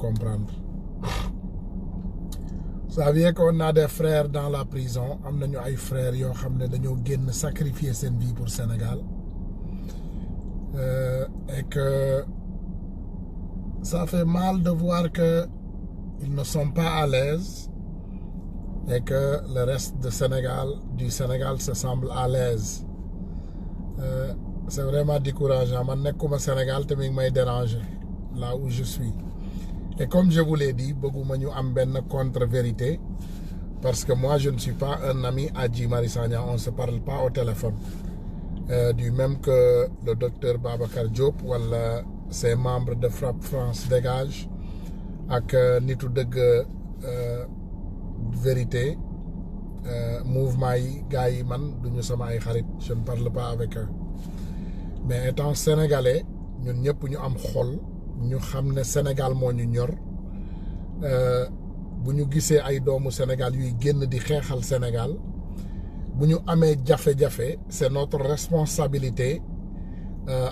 comprendre. Vous saviez qu'on a des frères dans la prison, am nañu ay frères yoo xam ne dañoo génn sacrifier seen vie pour Sénégal et que ça fait mal de voir que ils ne sont pas à l'aise et que le reste du Sénégal se semble à l'aise. C'est vraiment décourageant. Man nekkuma Sénégal te mi ngi may déranger là où je suis. Et comme je vous l'ai dit, bëgguma ñu am benn contre-vérité parce que moi je ne suis pas un ami à Guy Marius Sagna, on ne se parle pas au téléphone. Du même que le docteur Babacar Diop wala ses membres de Frapp France Dégage ak nitu dëgg vérité mouvement yi gars yi man duñu sama ay xarit, je ne parle pas avec eux. Mais étant sénégalais ñun ñëpp ñu am xol ñu xam ne Sénégal moo ñu ñor bu ñu gisee ay doomu Sénégal yuy génn di xeexal Sénégal bu ñu amee jafe-jafe c'est notre responsabilité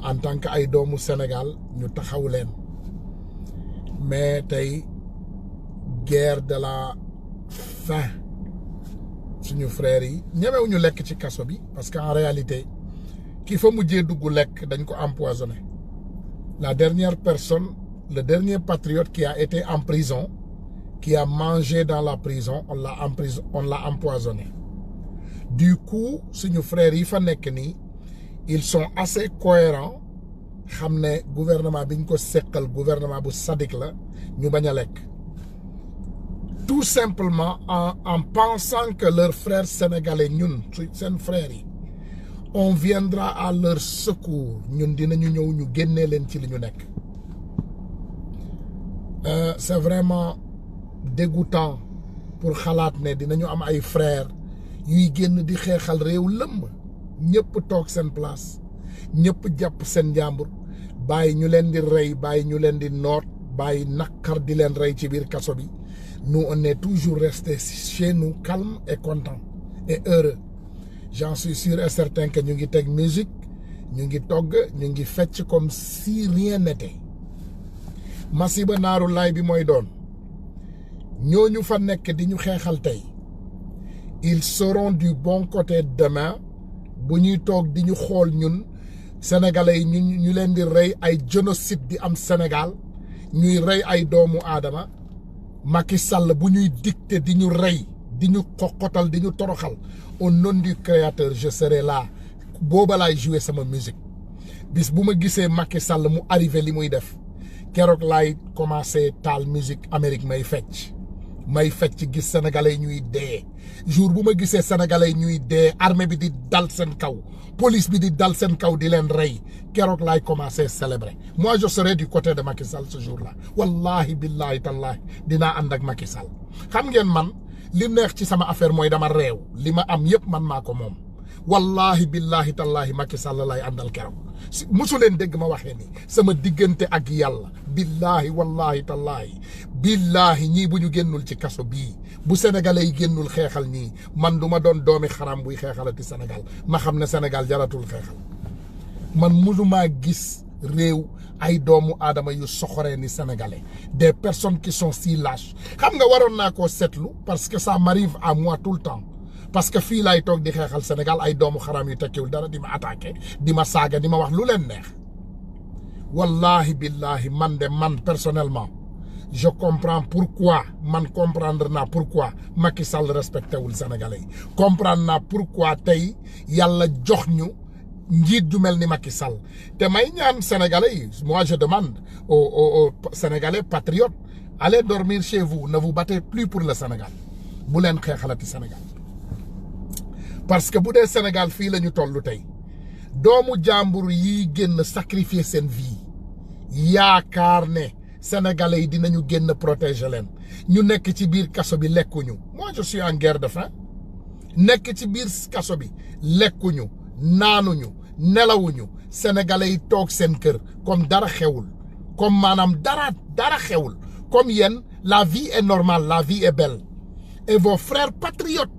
en tant que ay doomu Sénégal ñu taxaw leen. Mais tey guerre de la faim suñu frères yi ñemewuñu lekk ci kaso bi parce qu'en réalité ki fa mujjee dugg lekk dañ ko empoisonné. La dernière personne, le dernier patriote qui a été en prison, qui a mangé dans la prison, on l'a empoisonné. Du coup, suñu frères yi fa nekk nii ils sont assez cohérents xam ne gouvernement bi ñu ko seqal gouvernement bu sadique la ñu bañ a lekk. Tout simplement en pensant que leurs frères sénégalais ñun seen frères yi on viendra à leur secours ñun dinañu ñëw ñu génnee leen ci li ñu nekk. C'est vraiment dégoûtant pour xalaat ne dinañu am ay frères yuy génn di xeexal réew lëmb ñëpp toog seen place ñëpp jàpp seen njàmbur bàyyi ñu leen di rey bàyyi ñu leen di noot bàyyi naqar di leen rey ci biir kaso bi. Nous on est toujours resté chez nous calmes et contents et heureux. J'en suis sûr et certain que ñu ngi teg musique ñu ngi togg ñu ngi fecc comme si rien n'était. Masiba naaru laay bi mooy doon ñooñu fa nekk di ñu xeexal tey ils seront du bon côté demain bu ñuy toog di ñu xool ñun sénégalais yi ñu leen di rey ay génocide di am Sénégal ñuy rey ay doomu aadama Macky Sall bu ñuy dicter di ñu rey di ñu xoxotal di ñu toroxal au nom du créateur je serai là booba laay jouer sama musique bis bu ma gisee Macky Sall mu arrivé li muy def keroog laay commencé taal musique Amérique may fecc gis sénégalais yi ñuy dee jour bu ma gisee sénégalais yi ñuy dee armée bi di dal seen kaw police bi di dal seen kaw di leen rey keroog laay commencé célébrer moi je serai du côté de Macky Sall ce jour là wallahi billahi tallahi dinaa ànd ak Macky Sall. Xam ngeen man li neex ci sama affaire mooy dama réew li ma am yëpp man maa ko moom wallahi billahi tallahi Macky Sall lay àndal keroog musu leen dégg ma waxee nii sama diggante ak yàlla billahi wallahi tallahi billahi ñii bu ñu génnul ci kaso bii bu sénégalais yi génnul xeexal ñii man du ma doon doomi xaram buy xeexalati Sénégal ma xam ne Sénégal jaratul xeexal man musumaa gis réew ay doomu aadama yu soxoree ni sénégalais des personnes qui sont si lâches xam nga waroon naa koo seetlu parce que ça m'arrive à moi tout le temps parce que fii laay toog di xeexal Sénégal ay doomu xaram yu tekkiwul dara di ma attaqué di ma saaga di ma wax lu leen neex wallahi billahi man personnellement je comprends pourquoi comprendre naa pourquoi Macky Sall respecté wul sénégalais yi comprendre naa pourquoi tey yàlla jox ñu njiit ju mel ni Macky Sall te may ñaan sénégalais yi moi je demande aux sénégalais patriotes allez dormir chez vous ne vous battez plus pour le Sénégal bu leen xeexalati Sénégal parce que bu dee Sénégal fii la ñu toll tey doomu jàmbur yi génn sacrifier seen vie yaakaar ne sénégalais yi dinañu génn protéger leen ñu nekk ci biir kaso bi lekkuñu moi je suis en guerre de faim nekk ci biir kaso bi lekkuñu naanuñu nelawuñu sénégalais yi toog seen kër comme dara xewul comme maanaam dara xewul comme yéen la vie est normale la vie est belle et vos frères patriotes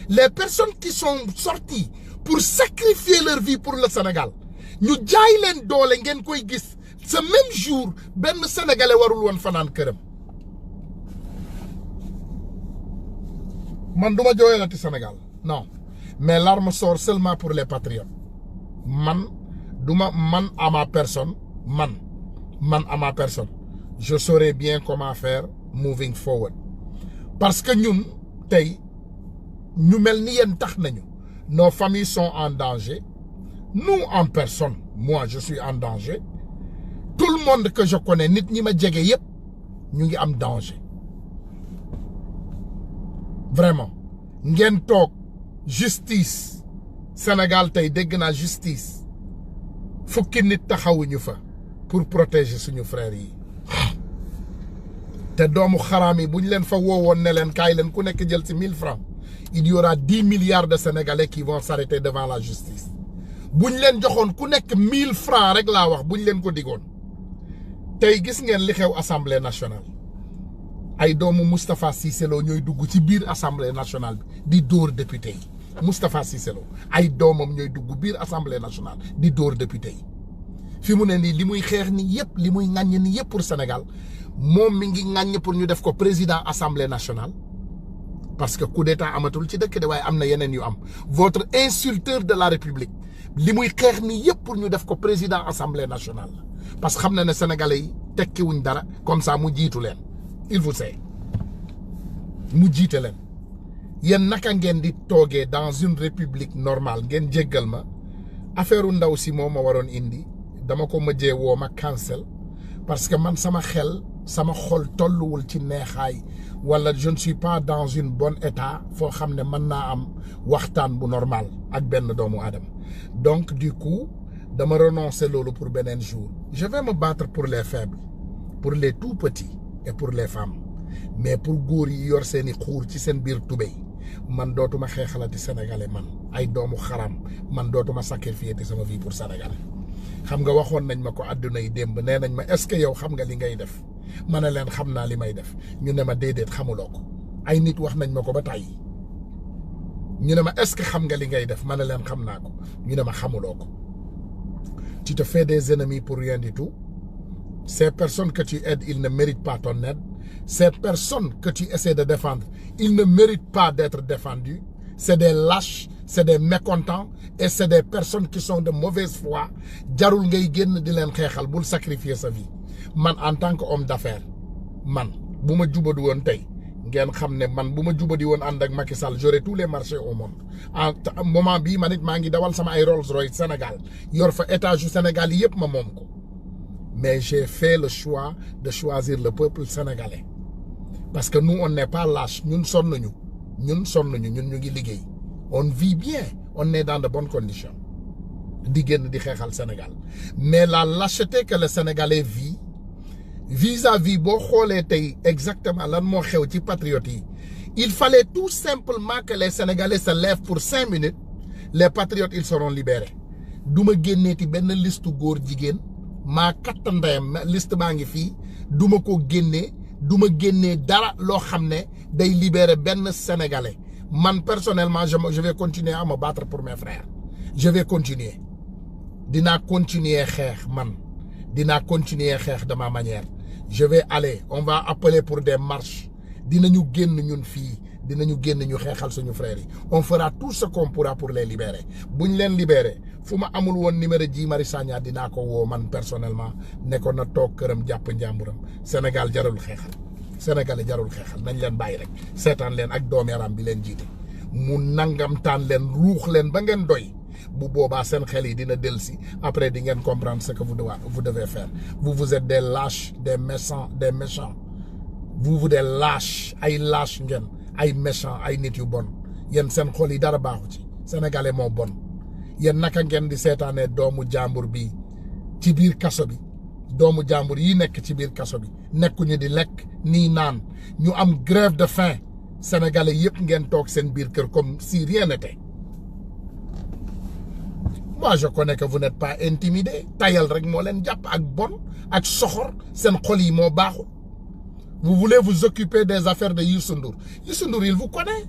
les personnes qui sont sorties pour sacrifier leur vie pour le Sénégal ñu jaay leen doole ngeen koy gis ce même jour benn sénégalais warul woon fanaan këram man duma jooyalati Sénégal non mais l'arme sort seulement pour les patriotes man man à ma personne je saurais bien comment faire moving forward parce que ñun tey ñu mel ni yéen tax nañu nos familles sont en danger nous en personne moi je suis en danger tout le monde que je connais nit ñi ma jege yépp ñu ngi am danger vraiment ngeen toog justice Sénégal tey dégg naa justice fukki nit taxawuñu fa pour protéger suñu frères yi te doomu xaraam yi bu ñu leen fa woowoon ne leen kaay leen ku nekk jël ci 1000 francs il y aura 10 milliards de Sénégalais qui vont s'arrêter devant la justice bu ñu leen joxoon ku nekk 1000 francs rek laa wax bu ñu leen ko digoon tey gis ngeen li xew assemblée nationale ay doomu Moustapha Cissé Lo ñooy dugg ci biir assemblée nationale bi di dóor député yi Moustapha Cissé Lo ay doomam ñooy dugg biir assemblée nationale di dóor député yi fi mu ne nii li muy xeex ni yëpp li muy ŋàññ ni yëpp pour Sénégal moom mi ngi ŋàññ pour ñu def ko président assemblée nationale parce que coup d'état amatul ci dëkk de waaye am na yeneen yu am votre insulteur de la république li muy xeex ni yëpp pour ñu def ko président assemblée nationale parce que xam na ne sénégalais yi tekkiwuñ dara comme ça mu jiitu leen il vous sait mu jiite leen yéen naka ngeen di toogee dans une république normale ngeen jéggal ma affaire ndaw si moo ma waroon indi dama ko mëjee woo ma cancel parce que man sama xel sama xol tolluwul ci neexaay wala je ne suis pas dans une bonne état foo xam ne mën naa am waxtaan bu normal ak benn doomu aadama donc du coup dama renoncer loolu pour beneen jour je vais me battre pour les faibles pour les tout petits et pour les femmes mais pour góor yi yor seeni xuur ci seen biir tubéy man dootuma xeexalati sénégalais man ay doomu xaram man dootuma sacrifier te sama vie pour sénégalais xam nga waxoon nañ ma ko àdduna yi démb nee nañ ma est-ce que yow xam nga li ngay def ma ne leen xam naa li may def ñu ne ma déedéet xamuloo ko ay nit wax nañ ma ko ba tàyyi ñu ne ma est-ce que xam nga li ngay def ma ne leen xam naa ko ñu ne ma xamuloo ko tu te fais des ennemis pour rien du tout ces personnes que tu aides ils ne méritent pas ton aide ces personnes que tu essaies de défendre ils ne méritent pas d'être défendus c'est des lâches c'est des mécontents et c'est des personnes qui sont de mauvaise foi jarul ngay génn di leen xeexal bul sacrifier sa vie man en tant que homme d'affaires man bu ma jubadi woon tey ngeen xam ne man bu ma jubadi woon ànd ak Macky Sall j'aurais tous les marchés au monde en moment bii man it maa ngi dawal sama ay Rolls Royce Sénégal yor fa étage yu Sénégal yi yëpp ma moom ko mais j'ai fait le choix de choisir le peuple sénégalais parce que nous on n'est pas lâche ñun sonnuñu ñun ñu ngi liggéey on vit bien on est dans de bonnes conditions di génn di xeexal Sénégal mais la lâcheté que le Sénégalais vit vis-à-vis boo xoolee tey exactement lan moo xew ci patriotes yi il fallait tout simplement que les Sénégalais se lèvent pour 5 minutes les patriotes ils seront libérés du ma génneeti benn liste góor jigéen maa katta ndeyam liste baa ngi fii du ma ko génnee du ma génnee dara loo xam ne day libérer benn Sénégalais man personnellement je vais continuer à me battre pour mes frères je vais continuer dinaa continuer xeex man dinaa continuer xeex de ma manière je vais aller on va appeler pour des marches dinañu génn ñun fii dinañu génn ñu xeexal suñu frères yi on fera tout ce qu'on pourra pour les libérer buñ leen libérer fu ma amul woon numéro Guy Marius Sagna dinaa ko woo man personnellement ne ko na toog këram jàpp njàmburam Sénégal jarul xeexal Sénégalais jarul xeexal nañ leen bàyyi rek seetaan leen ak doomu yaram bi leen jiite mu nangamtaan leen ruux leen ba ngeen doy bu boobaa seen xel yi dina dellusi après di ngeen comprendre ce que vous devez faire vous êtes des lâches des méchants vous des lâches ay lâches ngeen ay méchants ay nit yu bon yéen seen xol yi dara baaxu ci sénégalais moo bon yéen naka ngeen di seetaanee doomu jàmbur bi ci biir kaso bi doomu jàmbur yi nekk ci biir kaso bi nekkuñu di lekk nii naan ñu am grève de faim sénégalais yëpp ngeen toog seen biir kër comme si rien n'était. Moi je connais que vous n'êtes pas intimidé tayal rek moo leen jàpp ak bon ak soxor seen xol yi moo baaxul. Vous voulez vous occuper des affaires de Youssou Ndour. Youssou Ndour, il vous connaît.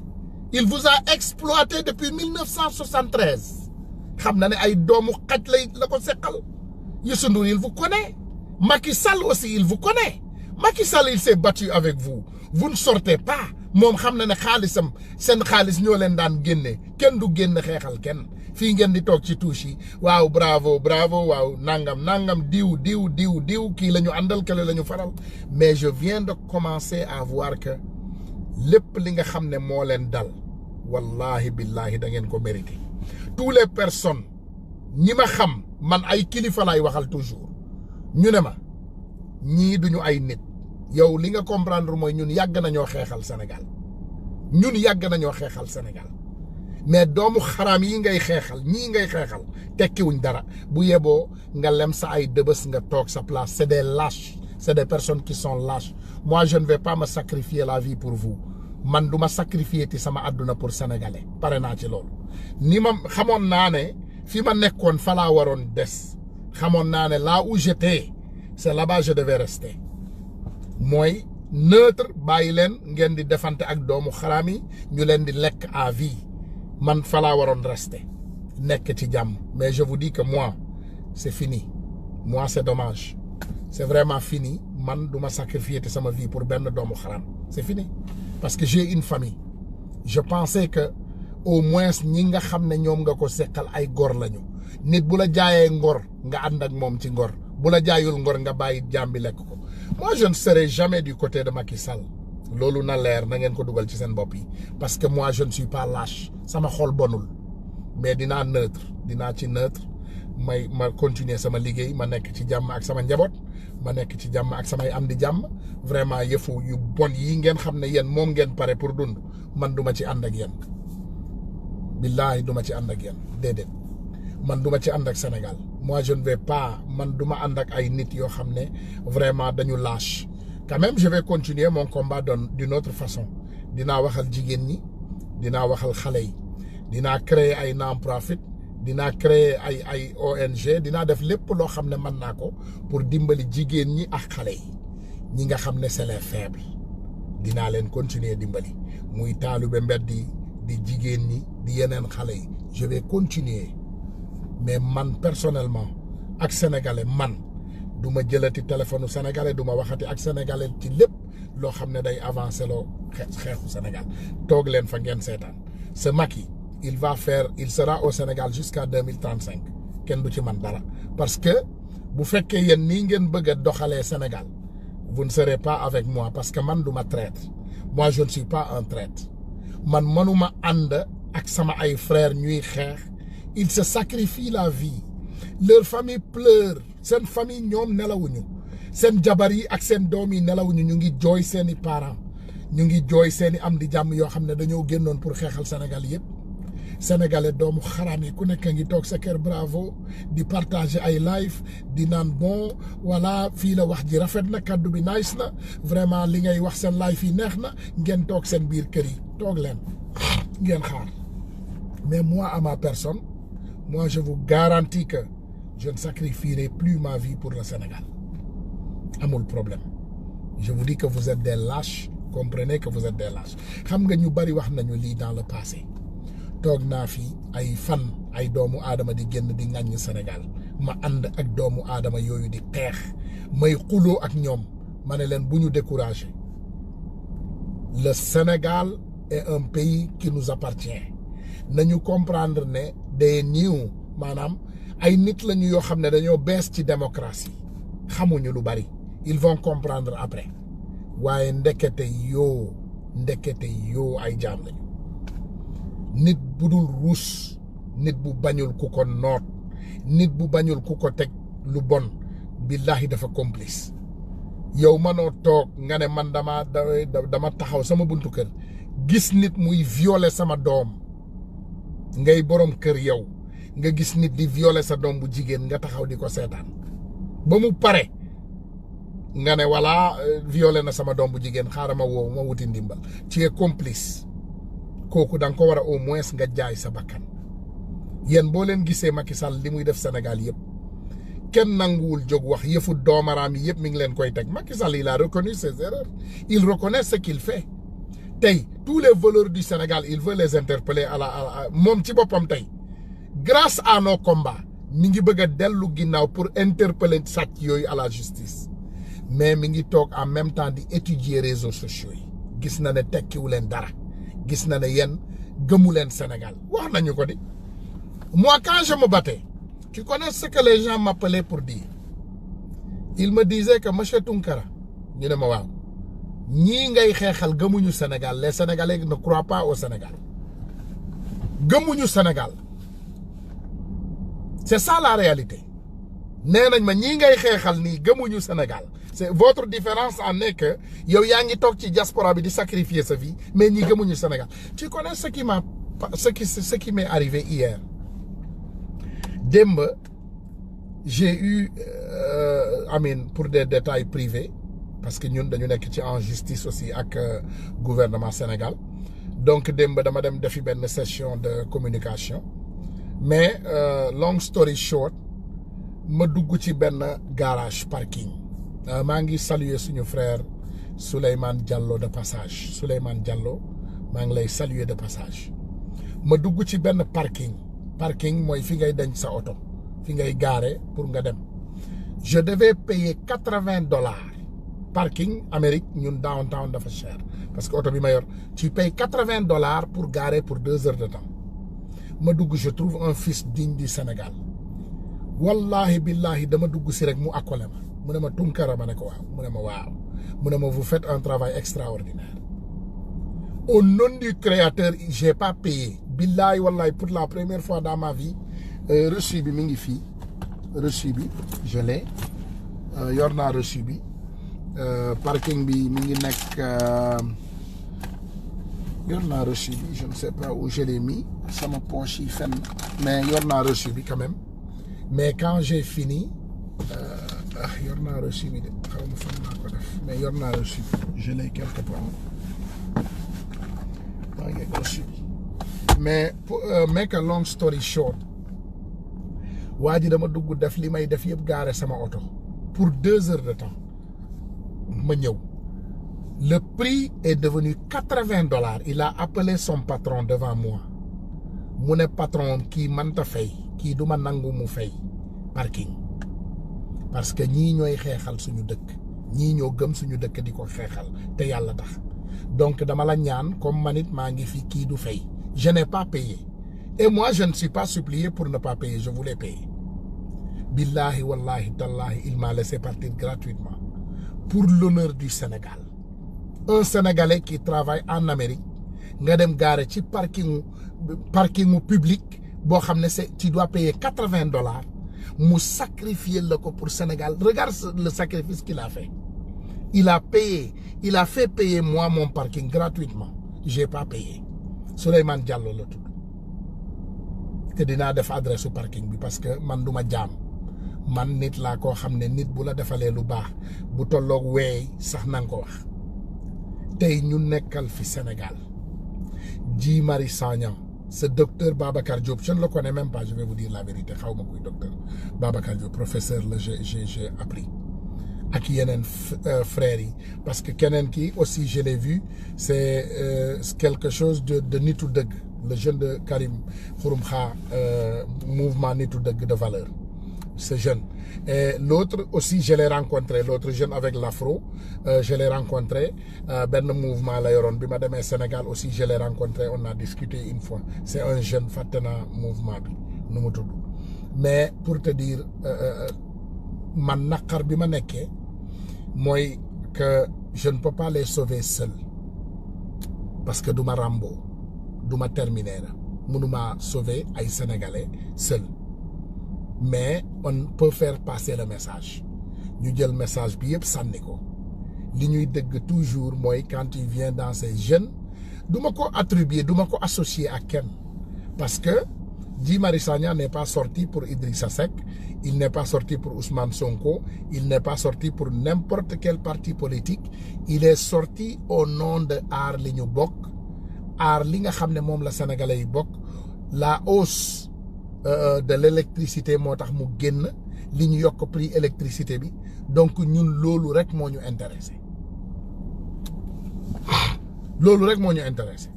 Il vous a exploité depuis 1973. Xam na ne ay doomu xaj la ko seqal. Youssou Ndour, il vous connaît. Macky Sall aussi, il vous connaît. Macky Sall, il s'est battu avec vous. Vous ne sortez pas moom xam na ne xaalisam seen xaalis ñoo leen daan génne kenn du génn xeexal kenn fii ngeen di toog ci touche yi waaw bravo bravo waaw nangam diw kii la ñu àndal kële la ñu faral mais je viens de commencer à voir que lépp li nga xam ne moo leen dal wallahi billahi da ngeen ko mérité tous les personnes ñi ma xam man ay kilifa lay waxal toujours ñu ne ma ñii duñu ay nit yow li nga comprendre mooy ñun yàgg nañoo xeexal Sénégal mais doomu xaraam yi ngay xeexal ñii ngay xeexal tekkiwuñ dara bu yeboo nga lem sa ay dëbës nga toog sa place c'est des lâches c'est des personnes qui sont lâches moi je ne vais pas me sacrifier la vie pour vous man du ma sacrifier ti sama àdduna pour sénégalais pare naa ci loolu ni ma xamoon naa ne fi ma nekkoon fa laa waroon des xamoon naa ne là où j'étais c'est là-bas je devais rester mooy neutre bàyyi leen ngeen di defante ak doomu xaraam yi ñu leen di lekk à vie man fa laa waroon rester nekk ci jàmm mais je vous dis que moi c'est fini moi c'est dommage c'est vraiment fini man du ma sacrifier te sama vie pour benn doomu xaraam c'est fini parce que j'ai une famille je pensais que au moins ñi nga xam ne ñoom nga ko seqal ay gor lañu nit bu la jaayee ngor nga ànd ak moom ci ngor bu la jaayul ngor nga bàyyi jaam bi lekk ko moi je ne serai jamais du côté de Macky Sall loolu na leer na ngeen ko dugal ci seen bopp yi parce que moi je ne suis pas lâche sama xol bonul mais dinaa ci neutre ma continuer sama liggéey ma nekk ci jàmm ak sama njaboot ma nekk ci jàmm ak samay am di jàmm vraiment yëfu yu bon yi ngeen xam ne yéen moom ngeen pare pour dund man duma ci ànd ak yéen billaahi duma ci ànd ak yéen déedéet man duma ci ànd ak Sénégal moi je ne vais pas man duma ànd ak ay nit yoo xam ne vraiment dañu lâche quand même je vais continuer mon combat d'une autre façon dinaa waxal jigéen ñi dinaa waxal xale yi dinaa créer ay non-profit dinaa créer ay ONG dinaa def lépp loo xam ne mën naa ko pour dimbali jigéen ñi ak xale yi ñi nga xam ne c'est les faibles dinaa leen continuer dimbali muy taalibe mbedd di jigéen ñi di yeneen xale yi je vais continuer mais man personnellement ak sénégalais man du ma jëlati téléphone sénégalais du ma waxati ak sénégalais ci lépp loo xam ne day avancer loo xeexu Sénégal toog leen fa ngeen seetaan ce Macky il sera au Sénégal jusqu'à 2035 kenn du ci man dara parce que bu fekkee yéen nii ngeen bëgg a doxalee Sénégal vous ne serez pas avec moi parce que man du ma traître moi je ne suis pas un traître man manuma ànd ak sama ay frères ñuy xeex ils se sacrifient la vie leur famille pleure seen famille ñoom nelawuñu seen jabar yi ak seen doom yi nelawuñu ñu ngi jooy seeni parents ñu ngi jooy seeni am di jàmm yoo xam ne dañoo génnoon pour xeexal Sénégal yëpp sénégalais doomu xaraam yi ku nekk ngi toog sa kër bravo di partager ay live di naan bon voilà fii la wax ji rafet na kaddu bi nice na vraiment li ngay wax seen live yi neex na ngeen toog seen biir kër yi toog leen ngeen xaar mais moi à ma personne moi je vous garantis que je ne sacrifierai plus ma vie pour le Sénégal amul problème je vous dis que vous êtes des lâches comprenez que vous êtes des lâches xam nga ñu bari wax nañu lii dans le passé toog naa fi ay fan ay doomu aadama di génn di ŋàññ Sénégal ma ànd ak doomu aadama yooyu di xeex may xuloo ak ñoom ma ne leen bu ñu découragé le Sénégal est un pays qui nous appartient nañu comprendre ne des niiw maanaam ay nit lañu yoo xam ne dañoo bees ci démocratie xamuñu lu bari ils vont comprendre après waaye ndekete yoo ay jaam lañu nit bu dul ruus nit bu bañul ku ko noot nit bu bañul ku ko teg lu bon billahi dafa complice yow manoo toog nga ne man dama taxaw sama buntu kër gis nit muy violer sama doom ngay borom kër yow nga gis nit di violer sa doom bu jigéen nga taxaw di ko seetaan ba mu pare nga ne voilà violer na sama doom bu jigéen xaaral ma woo ma wuti ndimbal ci es complice kooku da nga ko war a au moins nga jaay sa bakkan yéen boo leen gisee Macky Sall li muy def Sénégal yëpp kenn nanguwul jóg wax yëfu doomaraam yi yëpp mi ngi leen koy teg Macky Sall il a reconnu ses erreurs il reconnaît ce qu'il fait tey tous les voleurs du Sénégal il veut les interpeller moom ci boppam tey grâce à nos combats mi ngi bëgg a dellu ginnaaw pour interpeller sàcc yooyu à la justice mais mi ngi toog en même temps di étudier réseaux sociaux yi gis na ne tekkiwu leen dara gis na ne yéen gëmu leen Sénégal wax nañu ko di moi quand je me battais tu connais ce que les gens m'appelaient pour dire il me disait que monsieur Tounkara ñu ne ma waaw ñii ngay xeexal gëmuñu Sénégal les Sénégalais ne croient pas au Sénégal gëmuñu Sénégal c'est ça la réalité nee nañ ma ñii ngay xeexal nii gëmuñu Sénégal c'est votre différence en est que yow yaa ngi toog ci diaspora bi di sacrifier sa vie mais ñi gëmuñu Sénégal tu connais ce qui m'est arrivé hier démb j'ai eu Amine pour des détails privés parce que ñun dañu nekk ci en justice aussi ak gouvernement Sénégal donc démb dama dem defi benn session de communication mais long story short ma dugg ci benn garage parking maa ngi saluer suñu frère Souleymane Diallo de passage Souleymane Diallo maa ngi lay saluer de passage ma dugg ci benn parking mooy fi ngay denc sa oto fi ngay garer pour nga dem je devais payer $80 parking Amérique ñun downtown dafa cher parce que oto bi ma yor tu payes $80 pour garer pour 2 heures de temps ma dugg je trouve un fils digne du Sénégal wallahi billahi dama dugg si rek mu accolé ma mu ne ma Tounkara ma ne ko waaw mu ne ma waaw mu ne ma vous faites un travail extraordinaire au nom du créateur j'ai pas payé billahi wallahi pour la première fois dans ma vie reçu bi mi ngi fii reçu bi je l'ai yor naa reçu bi parking bi mi ngi nekk yor naa reçu bi je ne sais pas où je l'ai mis sama poche yi fenn mais yor naa reçu bi quand même mais quand j'ai fini yor naa reçu bi de xaw ma fan naa ko def mais yor naa reçu bi je l'ai quelque part maa ngi reçu bi mais pour make a long story short waa ji dama dugg def li may def yëpp gaare sama oto pour 2 heures de temps ma ñëw le prix est devenu $80 il a appelé son patron devant moi mu ne patron kii mënta fay kii du ma nangu mu fay parking parce que ñii ñooy xeexal suñu dëkk ñii ñoo gëm suñu dëkk di ko xeexal te yàlla tax donc dama la ñaan comme man it maa ngi fi kii du fay je n'ai pas payé et moi je ne suis pas supplié pour ne pas payer je voulais payer billahi wallahi tallahi il m'a laissé partir gratuitement pour l'honneur du Sénégal un Sénégalais qui travaille en Amérique nga dem gaare ci parkingu public boo xam ne c'est tu dois payer $80 mu sacrifier la ko pour Sénégal regarde le sacrifice qu'il a fait il a fait payer moi mon parking gratuitement j'ai pas payé Souleymane Diallo la tudd te dinaa def adresse su parking bi parce que man du ma jaam man nit laa koo xam ne nit bu la defalee lu baax bu tolloog weey sax na nga ko wax tey ñu nekkal fi Sénégal Guy Marius Sagna ce docteur Babacar Diop je ne le connais même pas je vais vous dire la vérité xaw ma kuy docteur Babacar Diop professeur la j'ai appris ak yeneen frères yi parce que keneen ki aussi je l'ai vu c'est quelque chose de nitu dëgg le jeune de Karim Xurum Xaa mouvement nitu dëgg de valeur ce jeune et l'autre aussi je l'ai rencontré l'autre jeune avec l'afro je l'ai rencontré benn mouvement la yoroon bi ma demee Sénégal aussi je l'ai rencontré on a discuté une fois c'est un jeune fàtte naa mouvement bi nu mu tudd mais pour te dire man naqar bi ma nekkee mooy que je ne peux pas les sauver seul parce que du ma Rambo du ma Terminator mënuma sauver ay Sénégalais seul mais on peut faire passer le message ñu jël message bi yëpp sànni ko li ñuy dégg toujours mooy quand il vient dans ces jeunes du ma ko attribuer du ma ko associer ak kenn parce que Guy Marius Sagna n'est pas sorti pour Idrissa Seck il n'est pas sorti pour Ousmane Sonko il n'est pas sorti pour n'importe quel parti politique il est sorti au nom de aar li ñu bokk aar li nga xam ne moom la sénégalais yi bokk la hausse de l'électricité moo tax mu génn li ñu yokk prix électricité bi donc ñun loolu rek moo ñu intéressé loolu rek moo ñu intéressé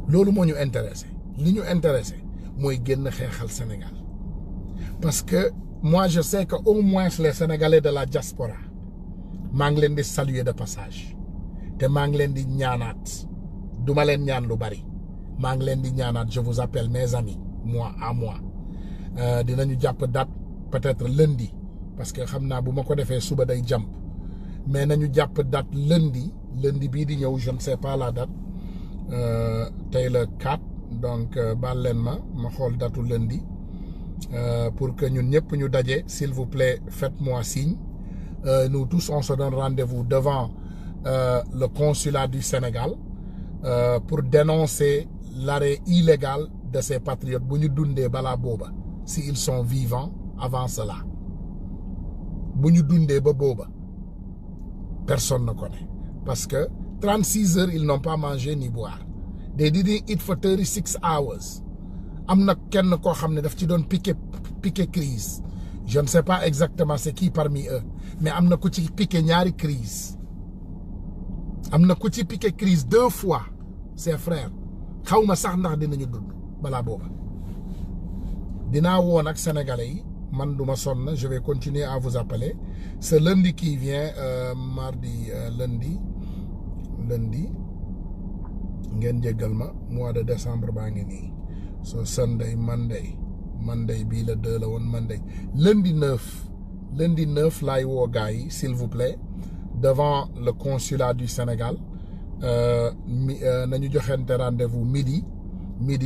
loolu moo ñu intéressé li ñu intéressé mooy génn xeexal Sénégal parce que moi je sais que au moins les Sénégalais de la diaspora maa ngi leen di saluer de passage te maa ngi leen di ñaanaat duma leen ñaan lu bari maa ngi leen di ñaanaat je vous appelle mes amis mois à mois dinañu jàpp date peut-être lundi parce que xam naa bu ma ko defee suba day jàmp mais nañu jàpp date lundi bii di ñëw je ne sais pas la date tey la 4 donc baal leen ma xool datu lundi pour que ñun ñëpp ñu daje s'il vous plaît faites-moi signe nous tous on se donne rendez-vous devant le consulat du Sénégal pour dénoncer l'arrêt illégal de ces patriotes bu ñu dundee balaa booba si ils sont vivants avant cela bu ñu dundee ba booba personne ne connaît parce que 36 heures ils n'ont pas mangé ni boire they didn't eat for 36 hours am na kenn koo xam ne daf ci doon piqué crise je ne sais pas exactement c'est qui parmi eux mais am na ku ci piqué ñaari crise am na ku ci piqué crise 2 fois ses frères xaw ma sax ndax dinañu dund balaa booba dinaa woon ak sénégalais yi man du ma sonn je vais continuer à vous appeler ce lundi qui vient mardi lundi ngeen jéggal ma mois de décembre baa ngi nii so Sunday Monday bii la 2 la woon Monday lundi 9 laay woo gars yi s'il vous plaît devant le consulat du Sénégal nañu joxente rendez-vous midi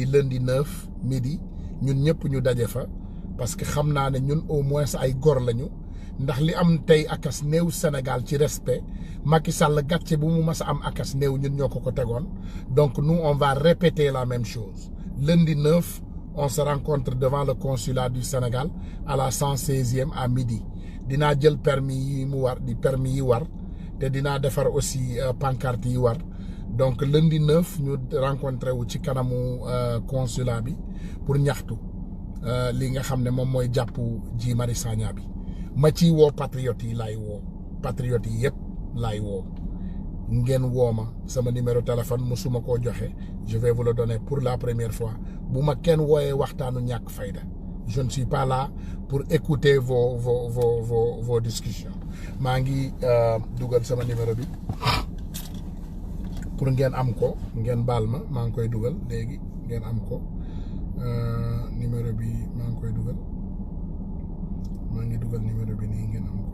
lundi 9 midi ñun ñëpp ñu daje fa parce que xam naa ne ñun au moins ay góor lañu ndax li am tey akas néew Sénégal ci respect Macky Sall gàcce bu mu mas a am akas néew ñun ñoo ko tegoon donc nous on va répéter la même chose lundi 9 on se rencontre devant le consulat du Sénégal à la 116e à midi dinaa jël permis yi war te dinaa defar aussi pancarte yi war donc lundi 9 ñu rencontré wu ci kanamu consulat bi pour ñaxtu li nga xam ne moom mooy jàpp Guy Marius Sagna bi ma ciy woo patriotes yi laay woo patriotes yi yëpp laay woo ngeen woo ma sama numéro téléphone musuma koo joxe je vais vous le donner pour la première fois bu ma kenn wooyee waxtaanu ñàkk fayda je ne suis pas là pour écouter vos discussions maa ngi dugal sama numéro bi pour ngeen am ko ngeen baal ma maa ngi koy dugal léegi ngeen am ko numéro bi maa ngi koy dugal numéro bi nii ngeen am ko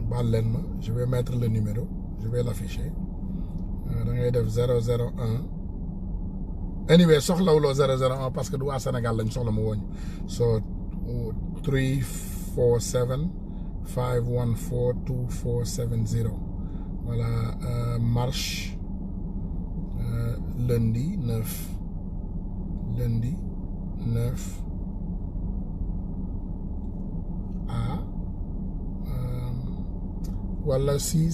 baal leen ma je vais mettre le numéro je vais l'afficher da ngay def 001 anyway soxlawuloo 001 parce que du waa Sénégal lañ soxla mu woñ so 347 514 2470 voilà marche lundi 9 wala si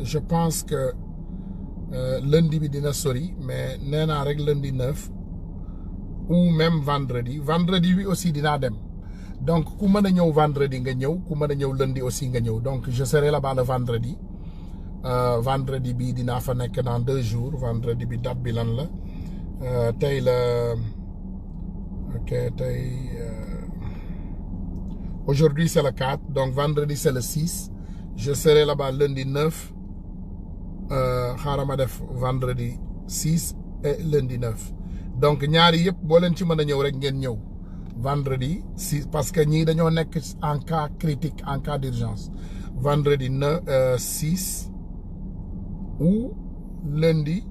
je pense que lundi bi dina sori mais nee naa rek lundi 9 ou même vendredi bi aussi dinaa dem donc ku mën a ñëw vendredi nga ñëw ku mën a ñëw lundi aussi nga ñëw donc je serai là-bas le vendredi bi dinaa fa nekk dans 2 jours vendredi bi date bi lan la tey la ok tey aujourd'hui c'est le 4 donc vendredi c'est le 6 je serai là-bas lundi 9 xaaral ma def vendredi 6 et lundi 9 donc ñaari yëpp boo leen ci mën a ñëw rek ngeen ñëw vendredi 6 parce que ñii dañoo nekk en cas critique en cas d'urgence vendredi 6 ou lundi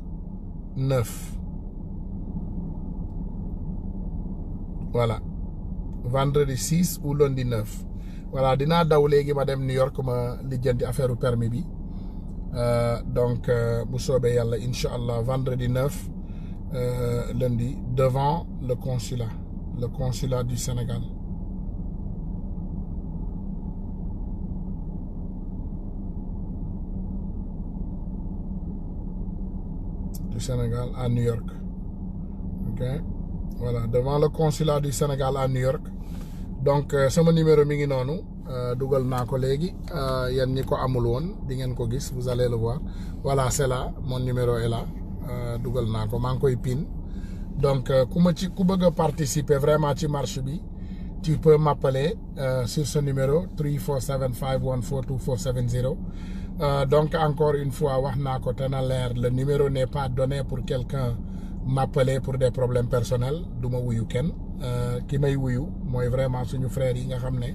9 voilà vendredi 6 ou lundi 9 voilà dinaa daw léegi ma dem New York ma lijjanti affaire permis bi donc bu soobee yàlla incha allah vendredi 9 lundi devant le consulat du Sénégal. Du Sénégal à New York. Ok voilà devant le consulat du Sénégal à New York donc sama numéro mi ngi noonu dugal naa ko léegi yéen ñi ko amul woon di ngeen ko gis vous allez le voir voilà c'est là mon numéro est là dugal naa ko maa ngi koy pin donc ku bëgg a participer vraiment ci marche bi tu peux m'appeler sur ce numéro 347-514-2470. Donc encore une fois wax naa ko te na leer, le numéro n'est pas donné pour quelqu'un m'appeler pour des problèmes personnels. du ma wuyu kenn ki may wuyu mooy vraiment suñu frères yi nga xam ne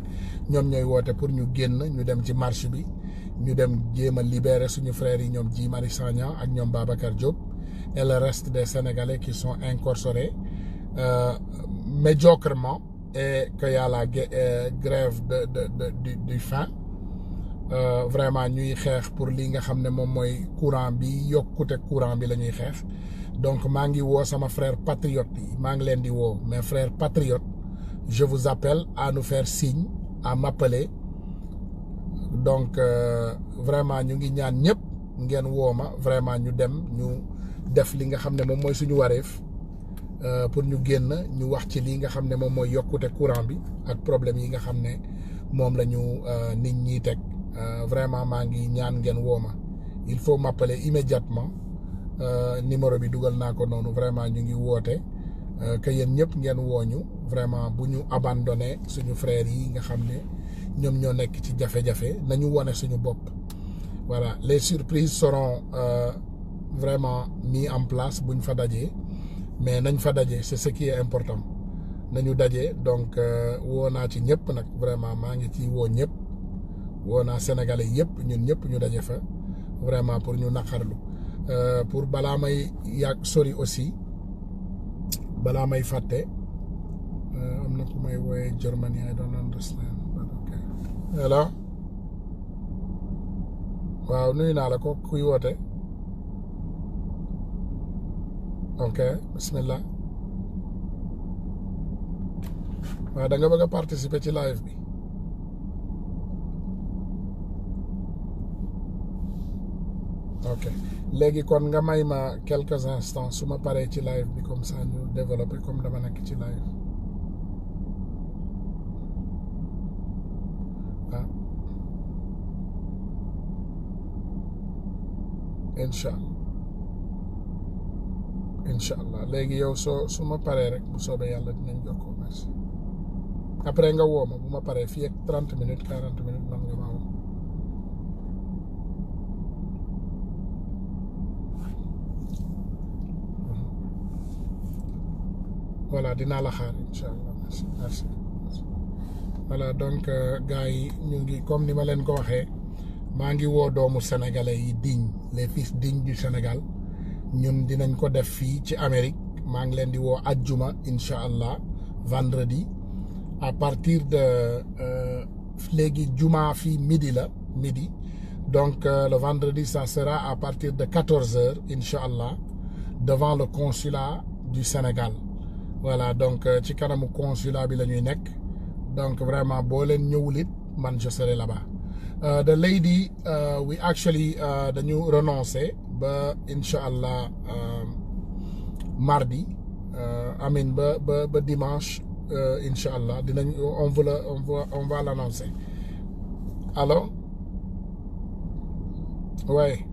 ñoom ñooy woote pour ñu génn ñu dem ci marche bi, ñu dem jéem a libérer suñu frères yi ñoom Guy Marius Sagna ak ñoom Babacar Diop et le reste des Sénégalais qui sont incarcérés médiocrement, et qu'il y a la grève du faim. Vraiment ñuy xeex pour li nga xam ne moom mooy courant bi, yokkute courant bi la ñuy xeex. Donc maa ngi woo sama frère patriote yi, maa ngi leen di woo mes frères patriotes, je vous appelle à nous faire signe, à m'appeler. Donc vraiment ñu ngi ñaan ñëpp ngeen woo ma, vraiment ñu dem ñu def li nga xam ne moom mooy suñu wareef pour ñu génn ñu wax ci li nga xam ne moom mooy yokkute courant bi ak problème yi nga xam ne moom la ñu nit ñi teg. Vraiment maa ngi ñaan ngeen woo ma, il faut m'appeler immédiatement. Numéro bi dugal naa ko noonu. Vraiment ñu ngi woote que yéen ñëpp ngeen wooñu, vraiment bu ñu abandonné suñu frères yi nga xam ne ñoom ñoo nekk ci jafe-jafe, nañu wone suñu bopp. Voilà, les surprises seront vraiment mis en place buñ fa dajee, mais nañ fa dajee, c'est ce qui est important. nañu dajee. Donc woo naa ci ñëpp nag, vraiment maa ngi ci woo ñëpp, woo naa Sénégalais yëpp, ñun ñëpp ñu daje fa vraiment pour ñu naqarlu. Pour balaa may yàgg sori aussi, balaa may fàtte, am na ku may wooye Germany, I don't understand, but okay. Hello, waaw nuyu naa la, ko kuy woote? Ok, bismillah. waaw da nga bëgg a participer ci live bi? Ok, léegi kon nga may ma quelques instants su ma paree ci live bi, comme ça ñu développer comme dama nekk ci live. ah incha allah léegi yow su ma paree rek bu soobee yàlla dinañ jokkoo. Merci. Après nga woo ma bu ma paree fii ak 30 minutes 40 minutes man nga maa woo. Voilà, dinaa la xaar incha allah. Merci. Voilà, donc gars yi ñu ngi comme ni ma leen ko waxee, maa ngi woo doomu sénégalais yi digne, les fils dignes du Sénégal. ñun dinañ ko def fii ci Amérique. maa ngi leen di woo ajjuma incha allah, vendredi à partir de léegi juma fii midi. Donc le vendredi ça sera à partir de 14h incha allah devant le consulat du Sénégal. Voilà, donc ci kanamu consulat bi la ñuy nekk. Donc vraiment boo leen ñëwul it man je serai là-bas. The lady we actually dañu renoncer ba incha allah mardi, amin ba dimanche incha allah dinañ on va l'annoncer. Allô? Ouais.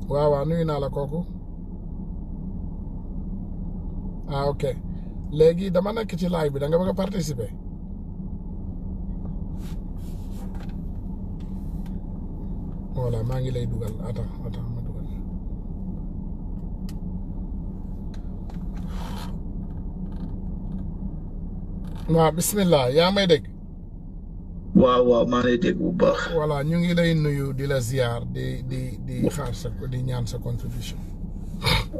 waaw nuyu naa la kooku. Ah ok, léegi dama nekk ci live bi, da nga bëgg a participer? Voilà, maa ngi lay dugal, attends ma dugal. waaw bismillah, yaa may dégg? waaw maa lay dégg bu baax. Voilà, ñu ngi lay nuyu di la ziar di xaar di ñaan sa contribution.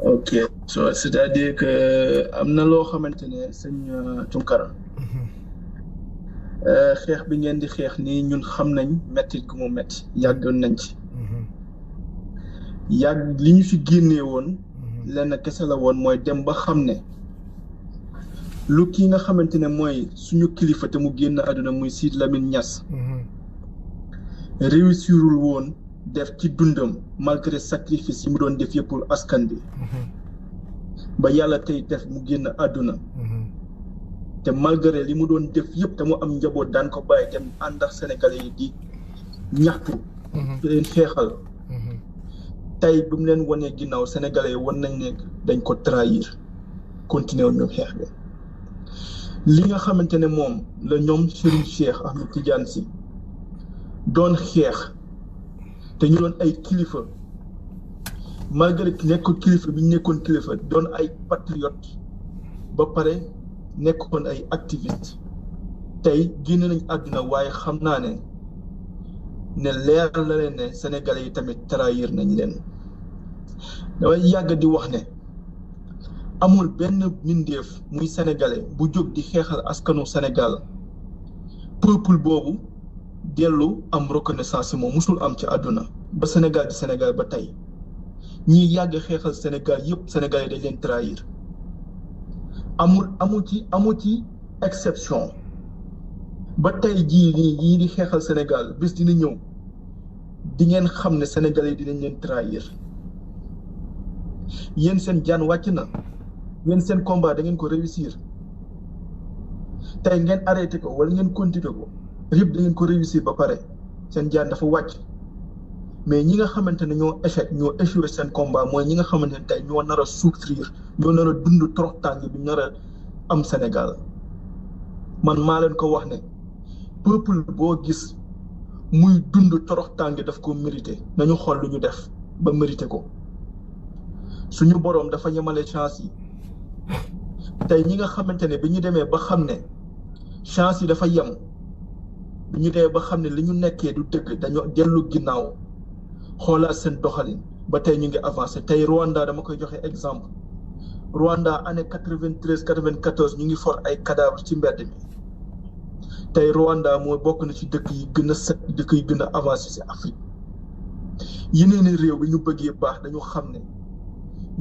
ok, so c'est-à-dire que am na loo xamante ne sëñ Tunkara. xeex bi ngeen di xeex nii ñun xam nañ métti gu mu métti, yàggoon nañ ci. yàgg li ñu fi génnee woon. lenn kese la woon mooy dem ba xam ne lu kii nga xamante ne mooy suñu kilifa te mu génn àdduna muy Sidy Lamine Niass. réussirul woon def ci dundam malgré sacrifice yi mu doon def yëpp pour askan bi. ba yàlla tey def mu génn àdduna. te malgré li mu doon def yëpp te mu am njaboot daan ko bàyyi dem ànd ak sénégalais yi di ñaxtu. di leen xeexal. tey bi mu leen wanee ginnaaw sénégalais yi wan nañ ne dañ ko trahir continuer wu ñu xeex bi li nga xamante ne moom la ñoom Serigne Cheikh Ahmed Tidiane Sy doon xeex te ñu doon ay kilifa malgré nekkoon kilifa bi ñu nekkoon kilifa doon ay patriote ba pare nekkoon ay activiste tey génn nañ àdduna waaye xam naa ne leer la leen ne sénégalais yi tamit trahir nañ leen damay yàgg di wax ne amul benn mbindeef muy sénégalais bu jóg di xeexal askanu Sénégal peuple boobu dellu am reconnaissance moom musul am ci àdduna ba Sénégal di Sénégal ba tey ñi yàgg xeexal Sénégal yëpp sénégalais dañ leen trahir amul ci exception ba tey jii nii yii di xeexal Sénégal bés dina ñëw di ngeen xam ne sénégalais dinañ leen trahir yéen seen jaan wàcc na yéen seen combat da ngeen ko réussir tey ngeen arrêté ko wala ngeen continuer ko yëpp da ngeen ko réussir ba pare seen jaan dafa wàcc mais ñi nga xamante ne ñoo échoué seen combat mooy ñi nga xamante ne tey ñoo nar a souffrir ñoo nar a dund toroxtaange bi nar a am Sénégal man maa leen ko wax ne peuple boo gis muy dund toroxtaange daf ko mérité nañu xool lu ñu def ba mérité ko suñu boroom dafa yemale chance yi tey ñi nga xamante ne bi ñu demee ba xam ne chance yi dafa yem bi ñu demee ba xam ne li ñu nekkee du dëgg dañoo dellu ginnaaw xoolaat seen doxalin ba tey ñu ngi avancé tey Rwanda dama koy joxe exemple Rwanda année 93 94 ñu ngi for ay cadavre ci mbedd mi tey Rwanda mooy bokk na ci dëkk yi gën a set dëkk yi gën a avancé ci Afrique yeneeni réew bi ñu bëggee baax dañu xam ne